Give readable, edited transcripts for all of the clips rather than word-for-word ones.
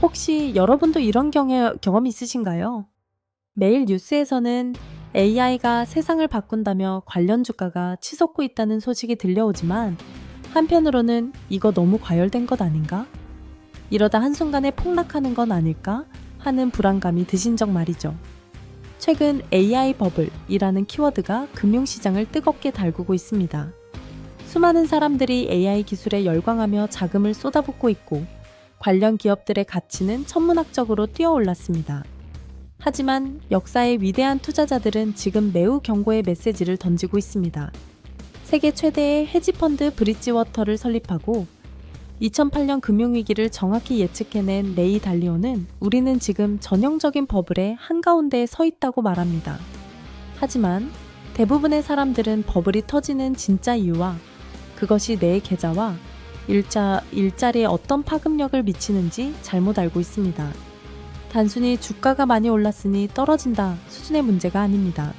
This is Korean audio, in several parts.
혹시 여러분도 이런 경험 있으신가요? 매일 뉴스에서는 AI가 세상을 바꾼다며 관련 주가가 치솟고 있다는 소식이 들려오지만 한편으로는 이거 너무 과열된 것 아닌가? 이러다 한순간에 폭락하는 건 아닐까? 하는 불안감이 드신 적 말이죠. 최근 AI 버블이라는 키워드가 금융시장을 뜨겁게 달구고 있습니다. 수많은 사람들이 AI 기술에 열광하며 자금을 쏟아붓고 있고 관련 기업들의 가치는 천문학적으로 뛰어올랐습니다. 하지만 역사의 위대한 투자자들은 지금 매우 경고의 메시지를 던지고 있습니다. 세계 최대의 헤지펀드 브릿지워터를 설립하고 2008년 금융위기를 정확히 예측해낸 레이 달리오는 우리는 지금 전형적인 버블의 한가운데에 서 있다고 말합니다. 하지만 대부분의 사람들은 버블이 터지는 진짜 이유와 그것이 내 계좌와 일자리에 어떤 파급력을 미치는지 잘못 알고 있습니다. 단순히 주가가 많이 올랐으니 떨어진다 수준의 문제가 아닙니다.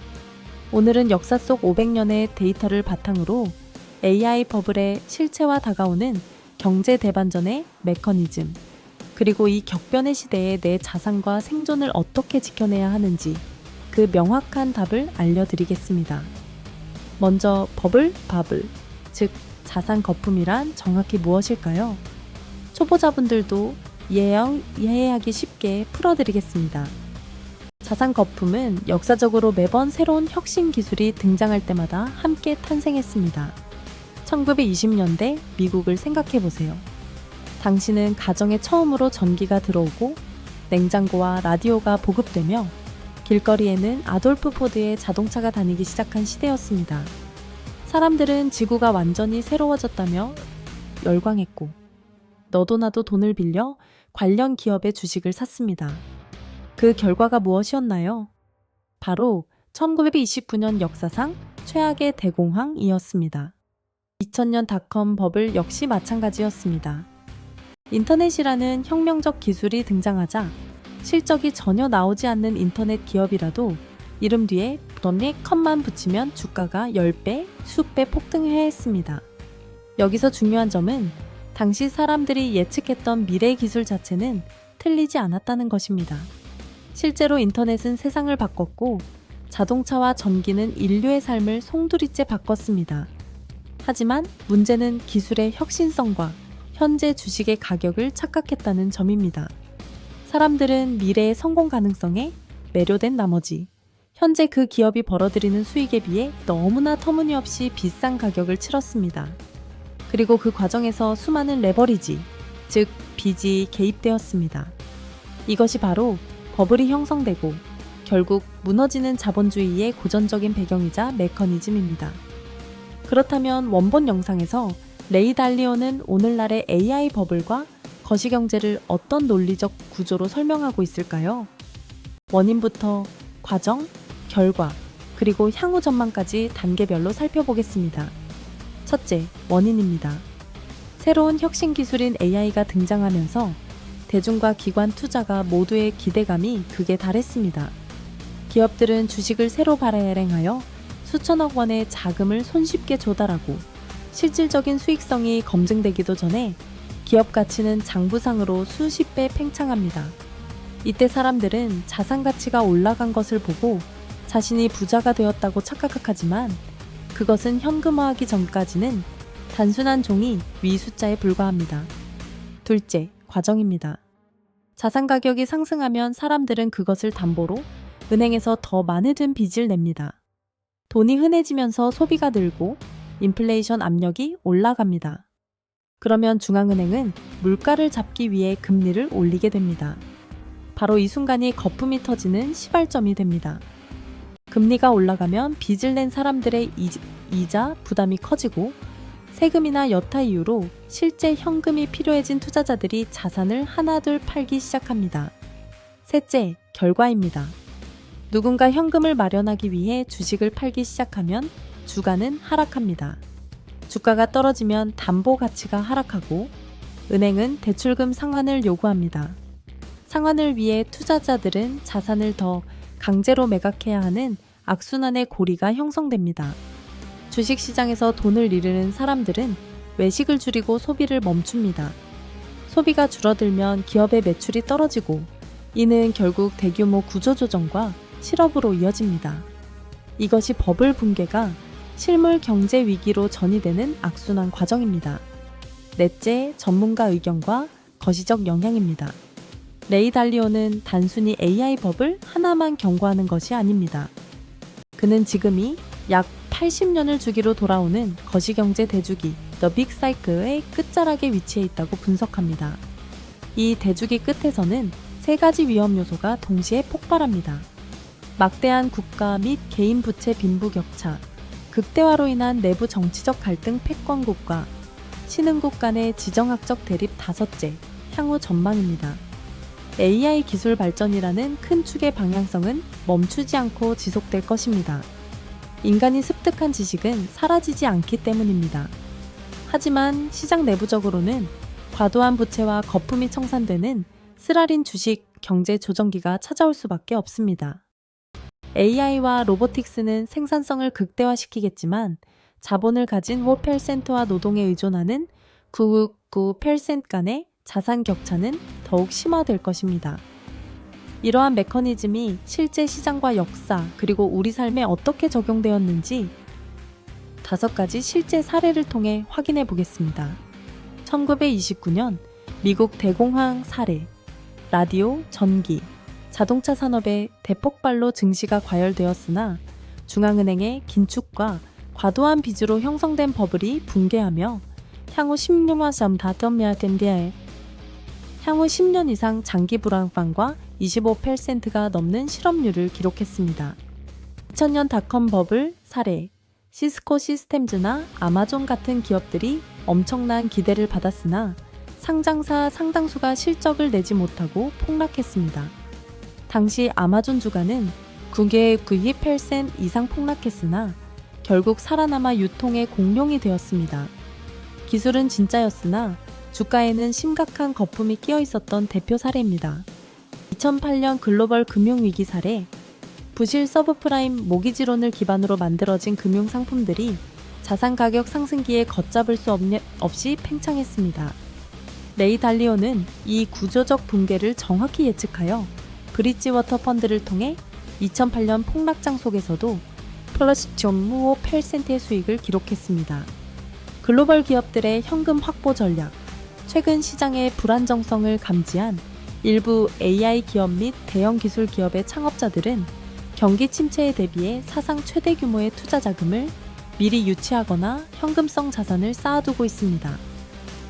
오늘은 역사 속 500년의 데이터를 바탕으로 AI 버블의 실체와 다가오는 경제 대반전의 메커니즘, 그리고 이 격변의 시대에 내 자산과 생존을 어떻게 지켜내야 하는지 그 명확한 답을 알려드리겠습니다. 먼저 버블, 즉 자산 거품이란 정확히 무엇일까요? 초보자분들도 이해하기 쉽게 풀어드리겠습니다. 자산 거품은 역사적으로 매번 새로운 혁신 기술이 등장할 때마다 함께 탄생했습니다. 1920년대 미국을 생각해보세요. 당시는 가정에 처음으로 전기가 들어오고 냉장고와 라디오가 보급되며 길거리에는 아돌프 포드의 자동차가 다니기 시작한 시대였습니다. 사람들은 지구가 완전히 새로워졌다며 열광했고 너도 나도 돈을 빌려 관련 기업의 주식을 샀습니다. 그 결과가 무엇이었나요? 바로 1929년 역사상 최악의 대공황이었습니다. 2000년 닷컴 버블 역시 마찬가지였습니다. 인터넷이라는 혁명적 기술이 등장하자 실적이 전혀 나오지 않는 인터넷 기업이라도 이름 뒤에 .com만 붙이면 주가가 10배, 수배 폭등해야 했습니다. 여기서 중요한 점은 당시 사람들이 예측했던 미래 기술 자체는 틀리지 않았다는 것입니다. 실제로 인터넷은 세상을 바꿨고 자동차와 전기는 인류의 삶을 송두리째 바꿨습니다. 하지만 문제는 기술의 혁신성과 현재 주식의 가격을 착각했다는 점입니다. 사람들은 미래의 성공 가능성에 매료된 나머지 현재 그 기업이 벌어들이는 수익에 비해 너무나 터무니없이 비싼 가격을 치렀습니다. 그리고 그 과정에서 수많은 레버리지, 즉 빚이 개입되었습니다. 이것이 바로 버블이 형성되고 결국 무너지는 자본주의의 고전적인 배경이자 메커니즘입니다. 그렇다면 원본 영상에서 레이 달리오는 오늘날의 AI 버블과 거시경제를 어떤 논리적 구조로 설명하고 있을까요? 원인부터 과정, 결과, 그리고 향후 전망까지 단계별로 살펴보겠습니다. 첫째, 원인입니다. 새로운 혁신 기술인 AI가 등장하면서 대중과 기관 투자가 모두의 기대감이 극에 달했습니다. 기업들은 주식을 새로 발행하여 수천억 원의 자금을 손쉽게 조달하고 실질적인 수익성이 검증되기도 전에 기업 가치는 장부상으로 수십 배 팽창합니다. 이때 사람들은 자산 가치가 올라간 것을 보고 자신이 부자가 되었다고 착각하지만 그것은 현금화하기 전까지는 단순한 종이 위 숫자에 불과합니다. 둘째, 과정입니다. 자산 가격이 상승하면 사람들은 그것을 담보로 은행에서 더 많이 든 빚을 냅니다. 돈이 흔해지면서 소비가 늘고 인플레이션 압력이 올라갑니다. 그러면 중앙은행은 물가를 잡기 위해 금리를 올리게 됩니다. 바로 이 순간이 거품이 터지는 시발점이 됩니다. 금리가 올라가면 빚을 낸 사람들의 이자 부담이 커지고 세금이나 여타 이유로 실제 현금이 필요해진 투자자들이 자산을 하나둘 팔기 시작합니다. 셋째, 결과입니다. 누군가 현금을 마련하기 위해 주식을 팔기 시작하면 주가는 하락합니다. 주가가 떨어지면 담보 가치가 하락하고 은행은 대출금 상환을 요구합니다. 상환을 위해 투자자들은 자산을 더 강제로 매각해야 하는 악순환의 고리가 형성됩니다. 주식시장에서 돈을 잃는 사람들은 외식을 줄이고 소비를 멈춥니다. 소비가 줄어들면 기업의 매출이 떨어지고 이는 결국 대규모 구조조정과 실업으로 이어집니다. 이것이 버블 붕괴가 실물 경제 위기로 전이되는 악순환 과정입니다. 넷째, 전문가 의견과 거시적 영향입니다. 레이 달리오는 단순히 AI 버블 하나만 경고하는 것이 아닙니다. 그는 지금이 약 80년을 주기로 돌아오는 거시경제 대주기 The Big Cycle의 끝자락에 위치해 있다고 분석합니다. 이 대주기 끝에서는 세 가지 위험 요소가 동시에 폭발합니다. 막대한 국가 및 개인 부채 빈부격차, 극대화로 인한 내부 정치적 갈등 패권국과 신흥국 간의 지정학적 대립. 다섯째, 향후 전망입니다. AI 기술 발전이라는 큰 축의 방향성은 멈추지 않고 지속될 것입니다. 인간이 습득한 지식은 사라지지 않기 때문입니다. 하지만 시장 내부적으로는 과도한 부채와 거품이 청산되는 쓰라린 주식 경제 조정기가 찾아올 수밖에 없습니다. AI와 로보틱스는 생산성을 극대화시키겠지만 자본을 가진 5%와 노동에 의존하는 99% 간의 자산 격차는 더욱 심화될 것입니다. 이러한 메커니즘이 실제 시장과 역사 그리고 우리 삶에 어떻게 적용되었는지 5가지 실제 사례를 통해 확인해 보겠습니다. 1929년 미국 대공황 사례, 라디오, 전기, 자동차 산업의 대폭발로 증시가 과열되었으나 중앙은행의 긴축과 과도한 빚으로 형성된 버블이 붕괴하며 향후 10년 이상 장기 불황과 25%가 넘는 실업률을 기록했습니다. 2000년 닷컴 버블 사례, 시스코 시스템즈나 아마존 같은 기업들이 엄청난 기대를 받았으나 상장사 상당수가 실적을 내지 못하고 폭락했습니다. 당시 아마존 주가는 99% 이상 폭락했으나 결국 살아남아 유통의 공룡이 되었습니다. 기술은 진짜였으나 주가에는 심각한 거품이 끼어 있었던 대표 사례입니다. 2008년 글로벌 금융위기 사례, 부실 서브프라임 모기지론을 기반으로 만들어진 금융상품들이 자산 가격 상승기에 걷잡을 수 없이 팽창했습니다. 레이 달리오는 이 구조적 붕괴를 정확히 예측하여 브릿지워터 펀드를 통해 2008년 폭락장 속에서도 플러스 0.5%의 수익을 기록했습니다. 글로벌 기업들의 현금 확보 전략, 최근 시장의 불안정성을 감지한 일부 AI 기업 및 대형 기술 기업의 창업자들은 경기 침체에 대비해 사상 최대 규모의 투자 자금을 미리 유치하거나 현금성 자산을 쌓아두고 있습니다.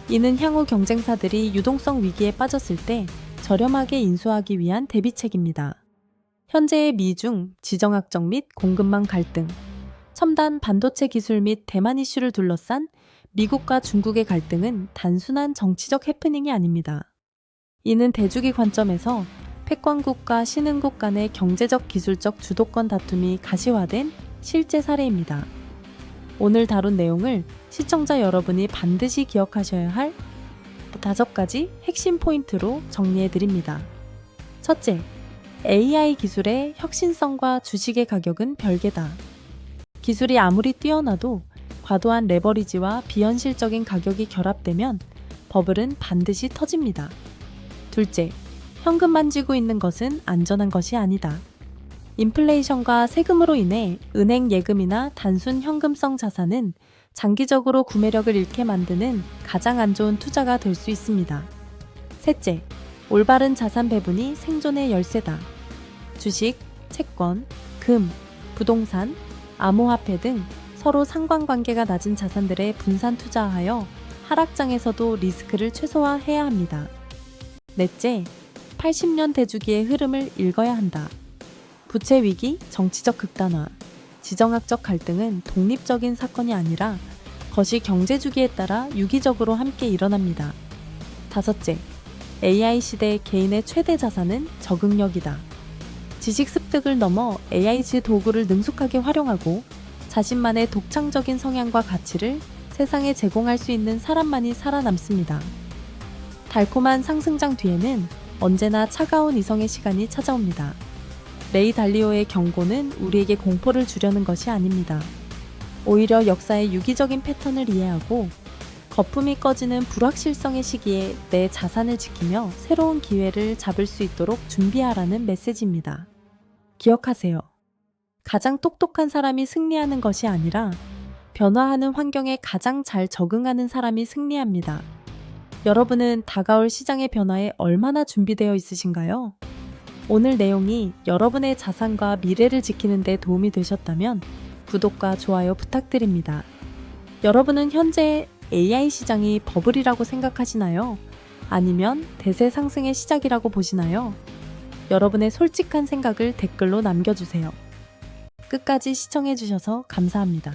이는 향후 경쟁사들이 유동성 위기에 빠졌을 때 저렴하게 인수하기 위한 대비책입니다. 현재의 미중, 지정학적 및 공급망 갈등, 첨단 반도체 기술 및 대만 이슈를 둘러싼 미국과 중국의 갈등은 단순한 정치적 해프닝이 아닙니다. 이는 대주기 관점에서 패권국과 신흥국 간의 경제적 기술적 주도권 다툼이 가시화된 실제 사례입니다. 오늘 다룬 내용을 시청자 여러분이 반드시 기억하셔야 할 5가지 핵심 포인트로 정리해드립니다. 첫째, AI 기술의 혁신성과 주식의 가격은 별개다. 기술이 아무리 뛰어나도 과도한 레버리지와 비현실적인 가격이 결합되면 버블은 반드시 터집니다. 둘째, 현금 만지고 있는 것은 안전한 것이 아니다. 인플레이션과 세금으로 인해 은행 예금이나 단순 현금성 자산은 장기적으로 구매력을 잃게 만드는 가장 안 좋은 투자가 될 수 있습니다. 셋째, 올바른 자산 배분이 생존의 열쇠다. 주식, 채권, 금, 부동산, 암호화폐 등 서로 상관관계가 낮은 자산들에 분산 투자하여 하락장에서도 리스크를 최소화해야 합니다. 넷째, 80년 대주기의 흐름을 읽어야 한다. 부채 위기, 정치적 극단화, 지정학적 갈등은 독립적인 사건이 아니라 거시 경제 주기에 따라 유기적으로 함께 일어납니다. 다섯째, AI 시대 개인의 최대 자산은 적응력이다. 지식 습득을 넘어 AI 도구를 능숙하게 활용하고 자신만의 독창적인 성향과 가치를 세상에 제공할 수 있는 사람만이 살아남습니다. 달콤한 상승장 뒤에는 언제나 차가운 이성의 시간이 찾아옵니다. 레이 달리오의 경고는 우리에게 공포를 주려는 것이 아닙니다. 오히려 역사의 유기적인 패턴을 이해하고 거품이 꺼지는 불확실성의 시기에 내 자산을 지키며 새로운 기회를 잡을 수 있도록 준비하라는 메시지입니다. 기억하세요. 가장 똑똑한 사람이 승리하는 것이 아니라 변화하는 환경에 가장 잘 적응하는 사람이 승리합니다. 여러분은 다가올 시장의 변화에 얼마나 준비되어 있으신가요? 오늘 내용이 여러분의 자산과 미래를 지키는 데 도움이 되셨다면 구독과 좋아요 부탁드립니다. 여러분은 현재 AI 시장이 버블이라고 생각하시나요? 아니면 대세 상승의 시작이라고 보시나요? 여러분의 솔직한 생각을 댓글로 남겨주세요. 끝까지 시청해주셔서 감사합니다.